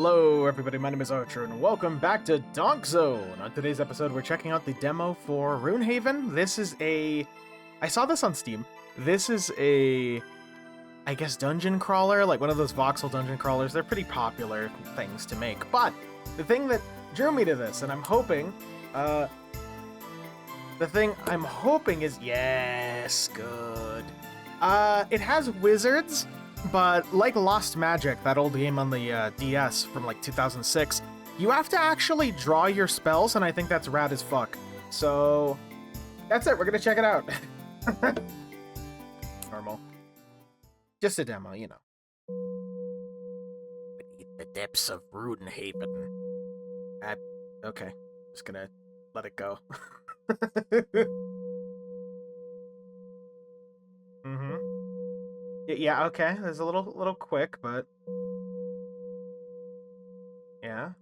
Hello everybody, my name is Archer and welcome back to Donk-Zone. On today's episode we're checking out the demo for Runehaven. I saw this on Steam. This is I guess dungeon crawler, like one of those voxel dungeon crawlers. They're pretty popular things to make. But the thing that drew me to this, and I'm hoping, is, yes, good. It has wizards, but like Lost Magic, that old game on the DS from like 2006, you have to actually draw your spells, and I think that's rad as fuck. So that's it, we're gonna check it out. Normal. Just a demo, you know. Beneath the depths of Runehaven. Okay, just gonna let it go. Mm-hmm. Yeah, okay. There's a little quick, but yeah.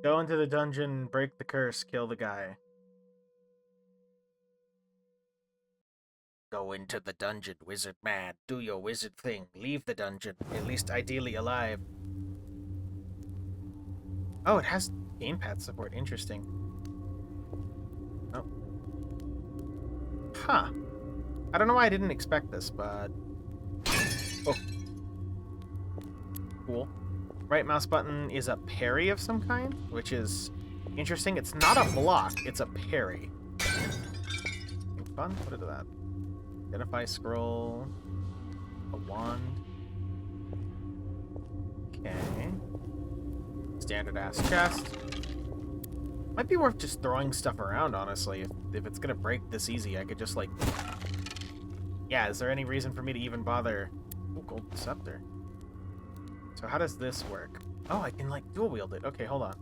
Go into the dungeon, break the curse, kill the guy. Go into the dungeon, wizard man. Do your wizard thing. Leave the dungeon, at least ideally alive. Oh, it has gamepad support. Interesting. Oh. Huh. I don't know why I didn't expect this, but... Oh. Cool. Right mouse button is a parry of some kind, which is interesting. It's not a block, it's a parry. Something fun? What is that? Identify scroll. A wand. Okay. Standard ass chest. Might be worth just throwing stuff around, honestly. If it's gonna break this easy, I could just like... Yeah, is there any reason for me to even bother? Ooh, gold scepter. So how does this work? Oh, I can like dual wield it. Okay, hold on.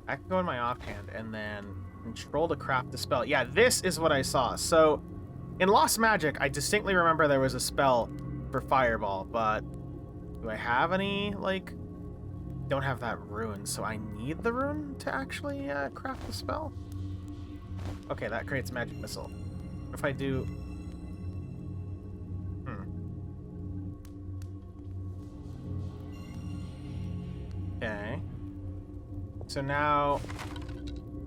I can go in my offhand and then control to craft the spell. Yeah, this is what I saw. So in Lost Magic, I distinctly remember there was a spell for Fireball, but do I have any, like... Don't have that rune, so I need the rune to actually craft the spell? Okay, that creates magic missile. What if I do... Okay. So now...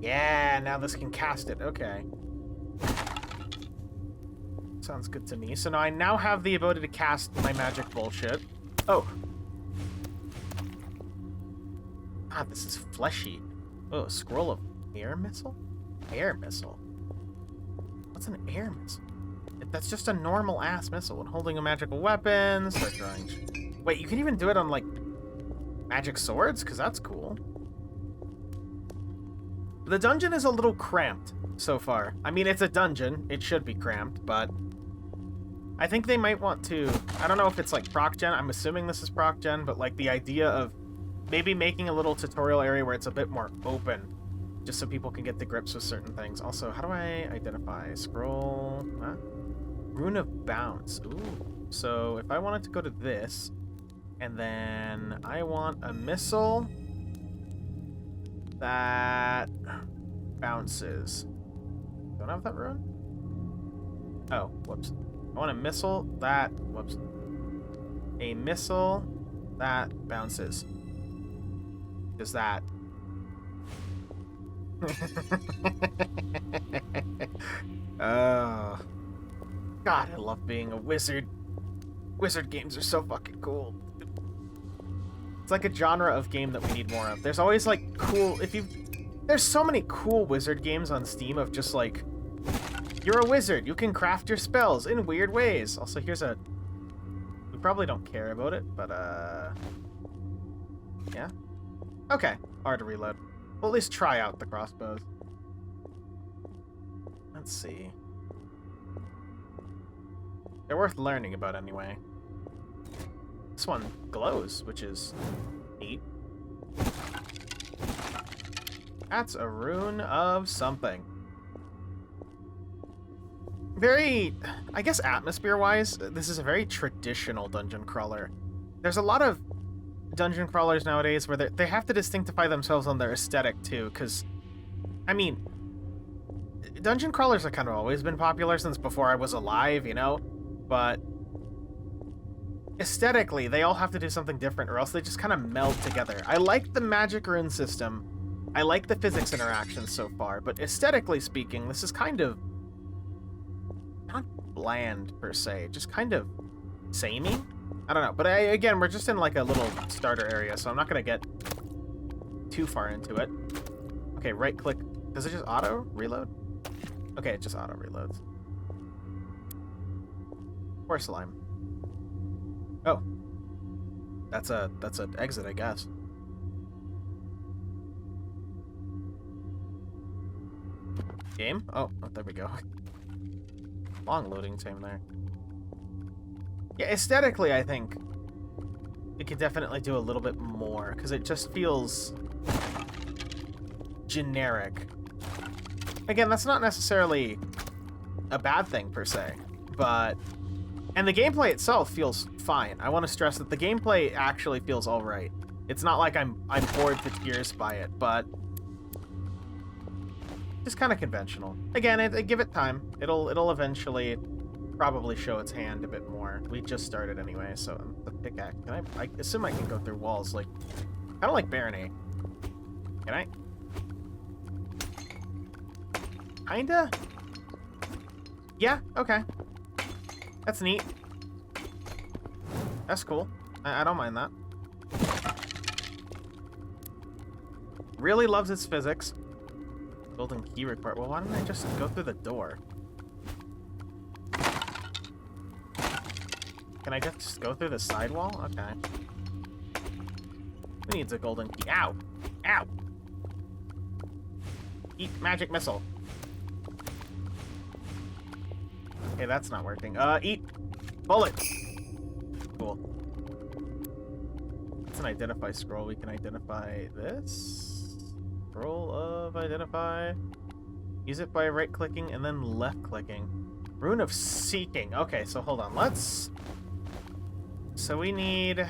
Yeah, now this can cast it. Okay. Sounds good to me. So now I now have the ability to cast my magic bullshit. Oh! Ah, this is fleshy. Oh, a scroll of air missile? Air missile? What's an air missile? That's just a normal ass missile. When holding a magical weapon, start drawing. Wait, you can even do it on like magic swords? Because that's cool. The dungeon is a little cramped so far. I mean, it's a dungeon. It should be cramped, but I think they might want to... I don't know if it's like proc gen. I'm assuming this is proc gen, but like the idea of maybe making a little tutorial area where it's a bit more open, just so people can get the grips with certain things. Also, how do I identify? Scroll... Huh? Rune of Bounce. Ooh. So if I wanted to go to this, and then I want a missile that bounces. Don't have that rune? Oh, whoops. I want a missile that... Whoops. A missile that bounces. Is that... Oh. God, I love being a wizard. Wizard games are so fucking cool. It's like a genre of game that we need more of. There's always like cool... There's so many cool wizard games on Steam of just like... You're a wizard. You can craft your spells in weird ways. Also, here's a... We probably don't care about it, but yeah. Okay, hard to reload. We'll at least try out the crossbows. Let's see. They're worth learning about anyway. This one glows, which is neat. That's a rune of something. Very, I guess atmosphere-wise, this is a very traditional dungeon crawler. There's a lot of dungeon crawlers nowadays where they have to distinctify themselves on their aesthetic too, because, I mean, dungeon crawlers have kind of always been popular since before I was alive, you know? But aesthetically, they all have to do something different, or else they just kind of meld together. I like the magic rune system. I like the physics interactions so far, but aesthetically speaking, this is kind of not bland per se, just kind of samey. I don't know, but again, we're just in like a little starter area, so I'm not gonna get too far into it. Okay, right click. Does it just auto reload? Okay, it just auto reloads. Or slime. Oh, that's an exit, I guess. Game? Oh, there we go. Long loading time there. Yeah, aesthetically, I think it could definitely do a little bit more, because it just feels generic. Again, that's not necessarily a bad thing, per se, but... And the gameplay itself feels fine. I want to stress that the gameplay actually feels alright. It's not like I'm bored to tears by it, but... just kind of conventional. Again, give it time. It'll eventually probably show its hand a bit more. We just started anyway, so the pickaxe. I assume I can go through walls, like kind of like Barony. Can I? Kinda. Yeah. Okay. That's neat. That's cool. I don't mind that. Really loves its physics. Golden key required. Well, why don't I just go through the door? Can I just go through the sidewall? Okay. Who needs a golden key? Ow! Ow! Eat magic missile. Okay, that's not working. Eat bullet. Cool. It's an identify scroll. We can identify this. Scroll of identify. Use it by right-clicking and then left-clicking. Rune of Seeking. Okay, so hold on. Let's... So we need...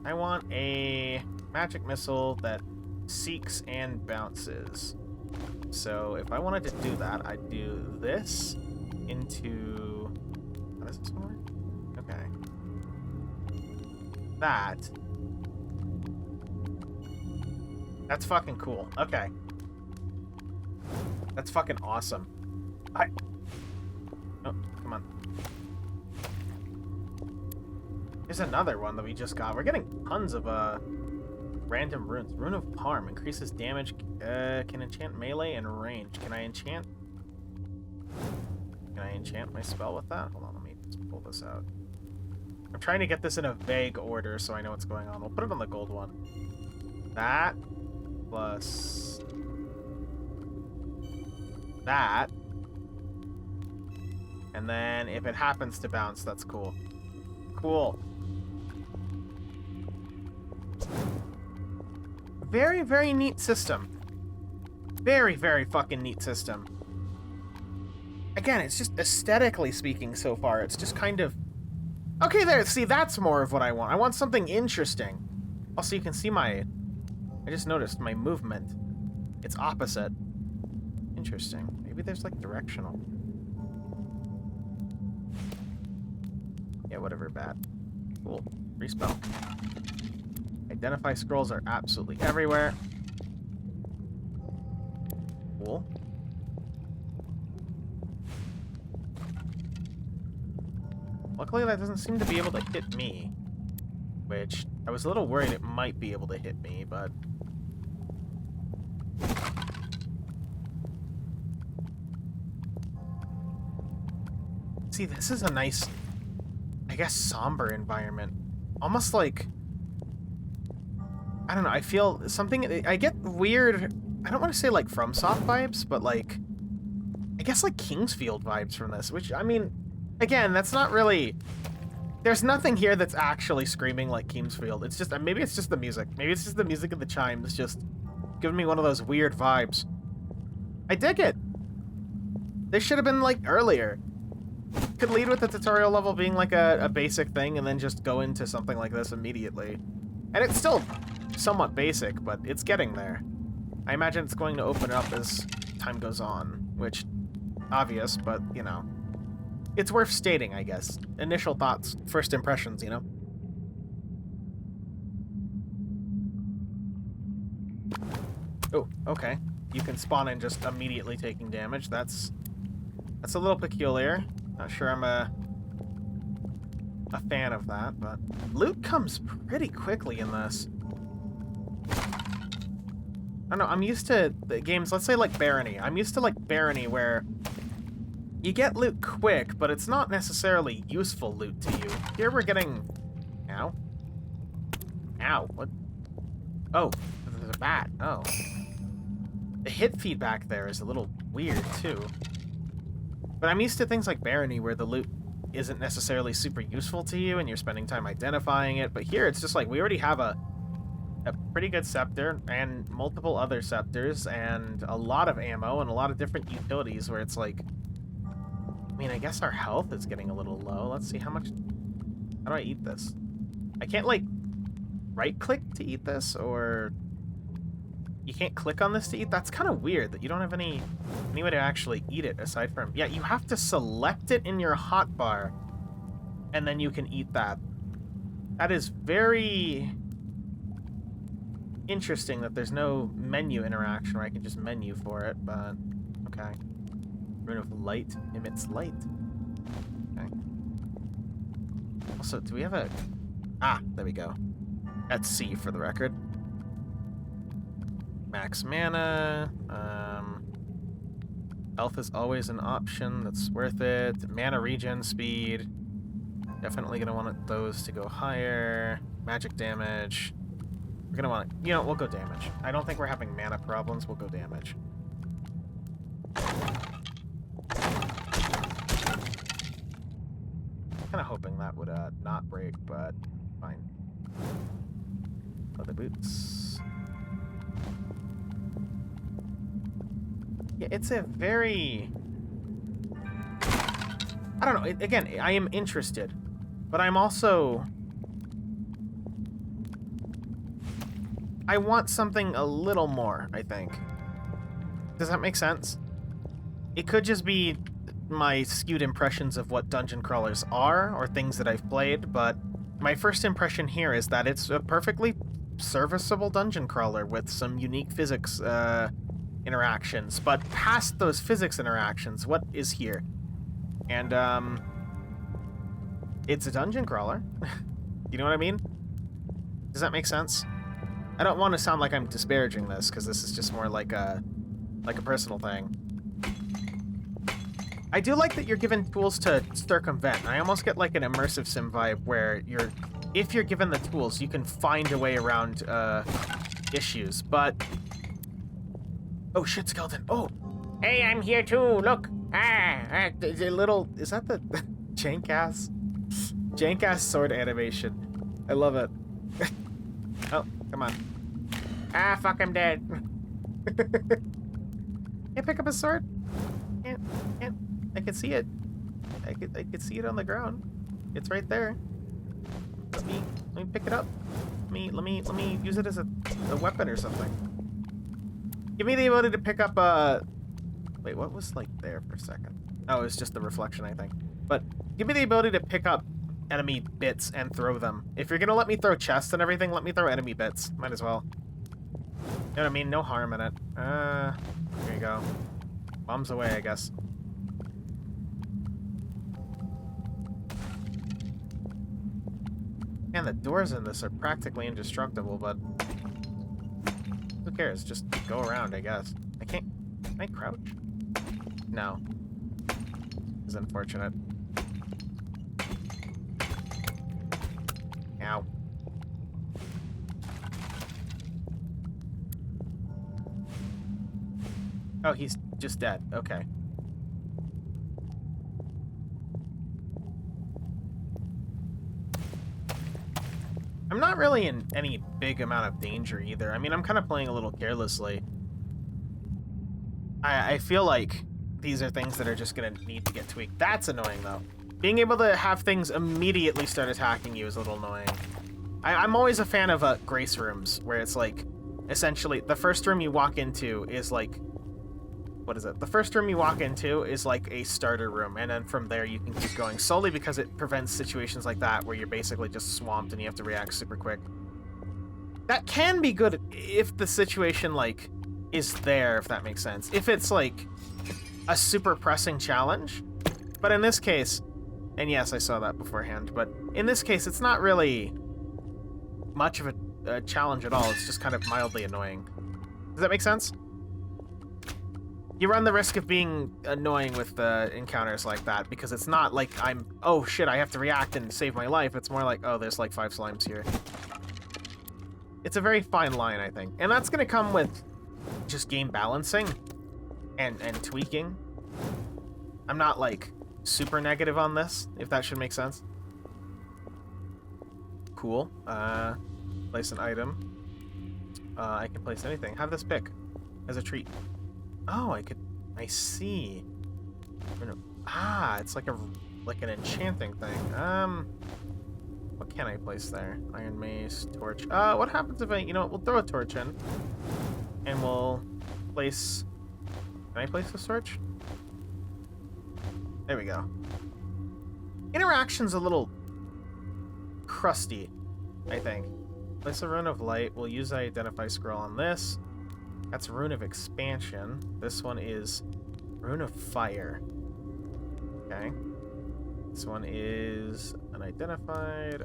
I want a magic missile that seeks and bounces. So if I wanted to do that, I'd do this into... How does this work? Okay. That. That's fucking cool. Okay. That's fucking awesome. Oh, come on. There's another one that we just got. We're getting tons of random runes. Rune of Harm increases damage. Can enchant melee and range. Can I enchant my spell with that? Hold on, let me just pull this out. I'm trying to get this in a vague order so I know what's going on. We'll put it on the gold one. That plus that. And then if it happens to bounce, that's cool. Cool. Very, very neat system. Very, very fucking neat system. Again, it's just aesthetically speaking so far, it's just kind of... Okay, there, see, that's more of what I want. I want something interesting. Also, you can see my... I just noticed my movement. It's opposite. Interesting. Maybe there's, like, directional. Yeah, whatever, bad. Cool. Respell. Identify scrolls are absolutely everywhere. Cool. Luckily, that doesn't seem to be able to hit me. Which, I was a little worried it might be able to hit me, but... See, this is a nice, I guess, somber environment. Almost like... I don't know, I feel something... I get weird... I don't want to say, like, FromSoft vibes, but, like... I guess, like, Kingsfield vibes from this, which, I mean... Again, that's not really... There's nothing here that's actually screaming like Kingsfield. It's just... Maybe it's just the music. Maybe it's just the music of the chimes just giving me one of those weird vibes. I dig it. This should have been, like, earlier. Could lead with the tutorial level being, like, a basic thing and then just go into something like this immediately. And it's still somewhat basic, but it's getting there. I imagine it's going to open up as time goes on, which... Obvious, but, you know... it's worth stating, I guess. Initial thoughts, first impressions, you know? Oh, okay. You can spawn in just immediately taking damage. That's a little peculiar. Not sure I'm a fan of that, but loot comes pretty quickly in this. I don't know, I'm used to the games, let's say like Barony. I'm used to like Barony where you get loot quick, but it's not necessarily useful loot to you. Here we're getting... Ow. Ow, what? Oh, there's a bat. Oh. The hit feedback there is a little weird, too. But I'm used to things like Barony where the loot isn't necessarily super useful to you and you're spending time identifying it. But here it's just like we already have a pretty good scepter and multiple other scepters and a lot of ammo and a lot of different utilities where it's like... I mean, I guess our health is getting a little low. Let's see how much... How do I eat this? I can't, like, right-click to eat this, or... You can't click on this to eat? That's kind of weird that you don't have any way to actually eat it aside from... Yeah, you have to select it in your hotbar, and then you can eat that. That is very interesting that there's no menu interaction where I can just menu for it, but... Okay. Rune of Light emits light. Okay. Also, do we have a... Ah, there we go. That's C for the record. Max mana. Health is always an option. That's worth it. Mana regen speed. Definitely gonna want those to go higher. Magic damage. We're gonna want... You know, we'll go damage. I don't think we're having mana problems. We'll go damage. Kind of hoping that would not break, but fine. Leather boots. Yeah, it's a very... I don't know. Again, I am interested, but I'm also... I want something a little more, I think. Does that make sense? It could just be my skewed impressions of what dungeon crawlers are, or things that I've played, but my first impression here is that it's a perfectly serviceable dungeon crawler with some unique physics interactions. But past those physics interactions, what is here? And, it's a dungeon crawler. You know what I mean? Does that make sense? I don't want to sound like I'm disparaging this, because this is just more like a personal thing. I do like that you're given tools to circumvent. I almost get like an immersive sim vibe where if you're given the tools, you can find a way around issues, but... Oh shit, skeleton. Oh! Hey, I'm here too, look! The little... Is that the jank-ass sword animation? I love it. Oh, come on. Ah, fuck, I'm dead. Can't pick up a sword? Can't. I can see it. I could see it on the ground. It's right there. Let me pick it up. Let me use it as a weapon or something. Give me the ability to pick up wait, what was like there for a second? Oh, it was just the reflection, I think. But give me the ability to pick up enemy bits and throw them. If you're gonna let me throw chests and everything, let me throw enemy bits. Might as well. You know what I mean? No harm in it. There you go. Bombs away, I guess. Man, the doors in this are practically indestructible, but who cares? Just go around, I guess. I can't... Can I crouch? No. It's unfortunate. Ow. Oh, he's just dead. Okay. I'm not really in any big amount of danger either. I mean, I'm kind of playing a little carelessly. I feel like these are things that are just going to need to get tweaked. That's annoying, though. Being able to have things immediately start attacking you is a little annoying. I'm always a fan of grace rooms, where it's like, essentially, the first room you walk into is like what is it? The first room you walk into is like a starter room, and then from there you can keep going, solely because it prevents situations like that where you're basically just swamped and you have to react super quick. That can be good if the situation, like, is there, if that makes sense. If it's, like, a super pressing challenge. But in this case, and yes, I saw that beforehand, but in this case, it's not really much of a challenge at all. It's just kind of mildly annoying. Does that make sense? You run the risk of being annoying with encounters like that, because it's not like oh shit, I have to react and save my life. It's more like, oh, there's like 5 slimes here. It's a very fine line, I think. And that's going to come with just game balancing and tweaking. I'm not, like, super negative on this, if that should make sense. Cool. Place an item. I can place anything. Have this pick as a treat. Oh, I see. Ah, it's like an enchanting thing. What can I place there? Iron mace, torch. What happens if we'll throw a torch in. And we'll place... Can I place this torch? There we go. Interaction's a little crusty, I think. Place a rune of light. We'll use the identify scroll on this. That's rune of expansion. This one is rune of fire. Okay. This one is unidentified.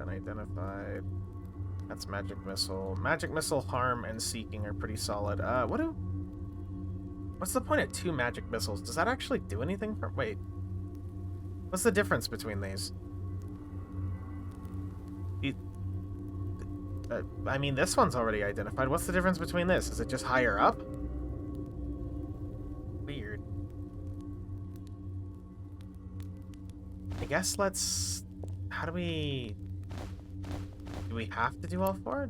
That's magic missile. Magic missile, harm, and seeking are pretty solid. What's the point of 2 magic missiles? Does that actually do anything for... Wait. What's the difference between these? I mean, this one's already identified. What's the difference between this? Is it just higher up? Weird. I guess let's... How do we... Do we have to do all 4?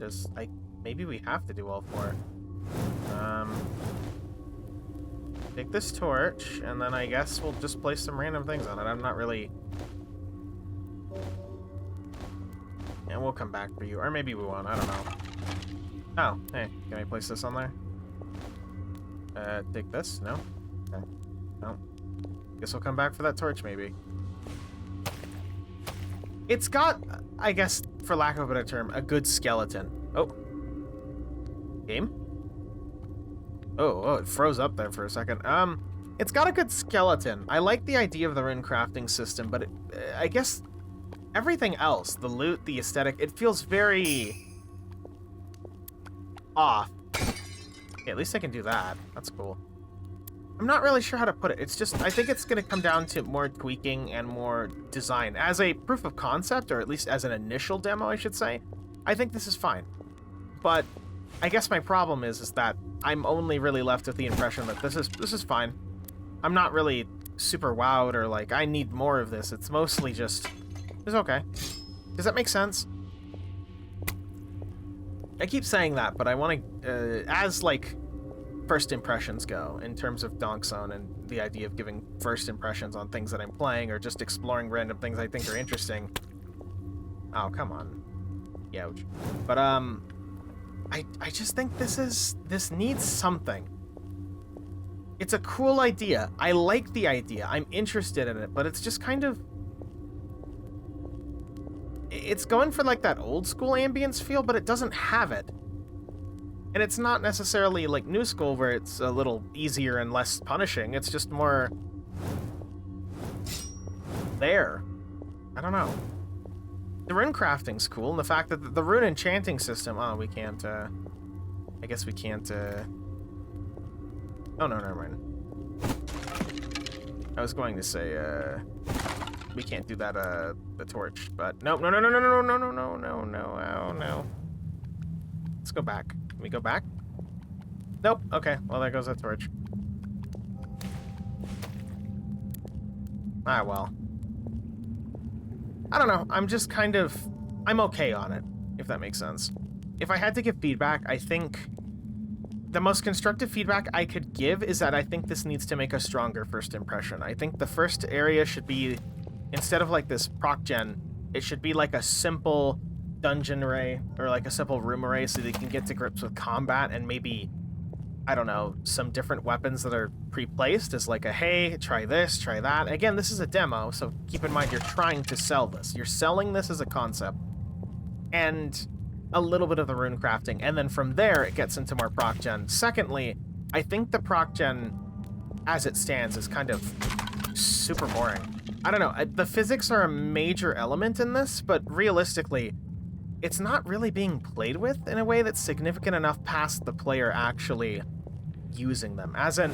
Maybe we have to do all 4. Take this torch, and then I guess we'll just place some random things on it. I'm not really... And we'll come back for you. Or maybe we won't. I don't know. Oh, hey. Can I place this on there? Take this? No? Okay. No. Guess we'll come back for that torch, maybe. It's got, I guess, for lack of a better term, a good skeleton. Oh. Game? Oh, it froze up there for a second. It's got a good skeleton. I like the idea of the rune crafting system, but I guess everything else, the loot, the aesthetic, it feels very off. Okay, at least I can do that. That's cool. I'm not really sure how to put it. It's just, I think it's going to come down to more tweaking and more design. As a proof of concept, or at least as an initial demo, I should say, I think this is fine. But I guess my problem is that I'm only really left with the impression that this is fine. I'm not really super wowed or like, I need more of this. It's mostly just, it's okay. Does that make sense? I keep saying that, but I want to, as like first impressions go, in terms of Donk-Zone and the idea of giving first impressions on things that I'm playing or just exploring random things I think are interesting. Oh, come on. Youch. But, I just think this needs something. It's a cool idea. I like the idea. I'm interested in it, but it's just kind of... It's going for like that old school ambience feel, but it doesn't have it. And it's not necessarily like new school where it's a little easier and less punishing. It's just more... there. I don't know. The rune crafting's cool, and the fact that the rune enchanting system... Oh, we can't, I guess we can't, Oh, no, never mind. I was going to say, we can't do that, the torch, but... No, no, no, no, no, no, no, no, no, no, no, oh, no. Let's go back. Can we go back? Nope. Okay, well, there goes that torch. Ah, well. I don't know. I'm just kind of... I'm okay on it, if that makes sense. If I had to give feedback, I think the most constructive feedback I could give is that I think this needs to make a stronger first impression. I think the first area should be, instead of like this proc gen, it should be like a simple dungeon array or like a simple room array so they can get to grips with combat and maybe I don't know, some different weapons that are pre-placed as like a, hey, try this, try that. Again, this is a demo, so keep in mind you're trying to sell this. You're selling this as a concept. And a little bit of the rune crafting. And then from there, it gets into more proc gen. Secondly, I think the proc gen, as it stands, is kind of super boring. I don't know. The physics are a major element in this, but realistically, it's not really being played with in a way that's significant enough past the player actually using them. As in,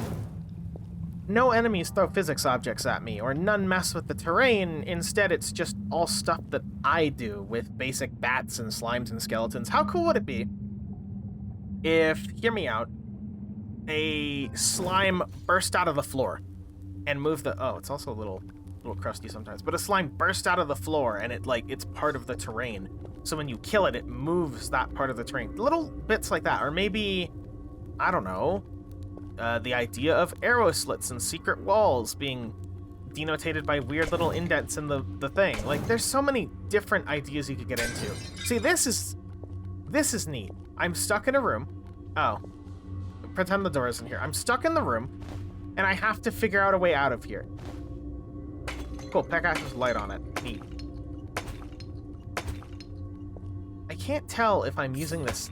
no enemies throw physics objects at me, or none mess with the terrain. Instead, it's just all stuff that I do with basic bats and slimes and skeletons. How cool would it be if, hear me out, a slime burst out of the floor and moved the... Oh, it's also a little crusty sometimes. But a slime burst out of the floor and it's part of the terrain. So when you kill it, it moves that part of the terrain. Little bits like that. Or maybe, I don't know, the idea of arrow slits and secret walls being denotated by weird little indents in the thing. Like, there's so many different ideas you could get into. See, this is neat. I'm stuck in a room. Oh. Pretend the door isn't here. I'm stuck in the room, and I have to figure out a way out of here. Cool, pickaxe with light on it. Neat. I can't tell if I'm using this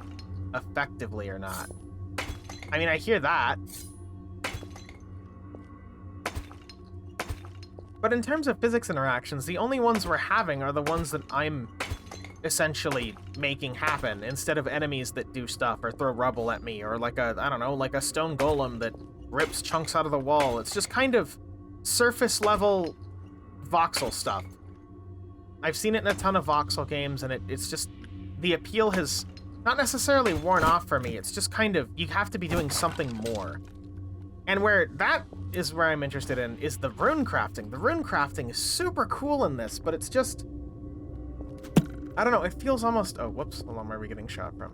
effectively or not. I mean, I hear that. But in terms of physics interactions, the only ones we're having are the ones that I'm essentially making happen, instead of enemies that do stuff or throw rubble at me, or like a, I don't know, like a stone golem that rips chunks out of the wall. It's just kind of surface level voxel stuff. I've seen it in a ton of voxel games, and it's just, the appeal has not necessarily worn off for me. It's just kind of, you have to be doing something more. And where that is where I'm interested in is the rune crafting. The rune crafting is super cool in this, but it's just, I don't know, it feels almost... Oh, whoops. Hold on, where are we getting shot from?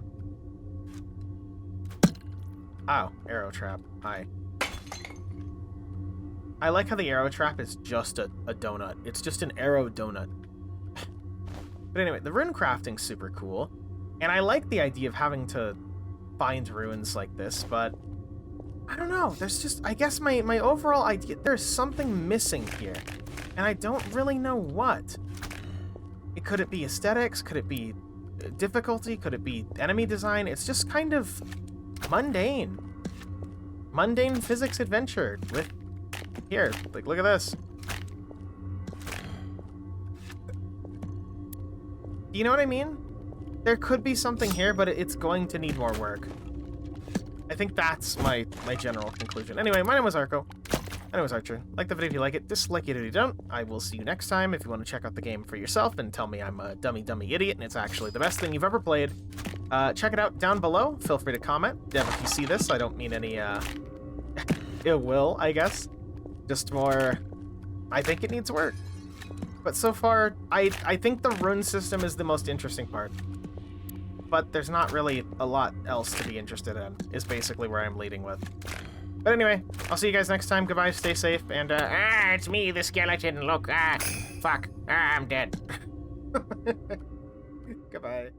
Oh, arrow trap. Hi. I like how the arrow trap is just a donut. It's just an arrow donut. But anyway, the rune crafting's super cool. And I like the idea of having to find runes like this, but I don't know. There's just, I guess my overall idea, there's something missing here. And I don't really know what. Could it be aesthetics? Could it be difficulty? Could it be enemy design? It's just kind of mundane. Mundane physics adventure with, here, like, look at this. You know what I mean? There could be something here, but it's going to need more work. I think that's my general conclusion. Anyway, my name was Arco. My name was Archer. Like the video if you like it, dislike it if you don't. I will see you next time. If you want to check out the game for yourself and tell me I'm a dummy idiot and it's actually the best thing you've ever played, check it out down below. Feel free to comment. Dev, if you see this, I don't mean any ill will, I guess. Just more, I think it needs work. But so far, I think the rune system is the most interesting part. But there's not really a lot else to be interested in, is basically where I'm leading with. But anyway, I'll see you guys next time. Goodbye, stay safe, and it's me, the skeleton. Look, fuck, I'm dead. Goodbye.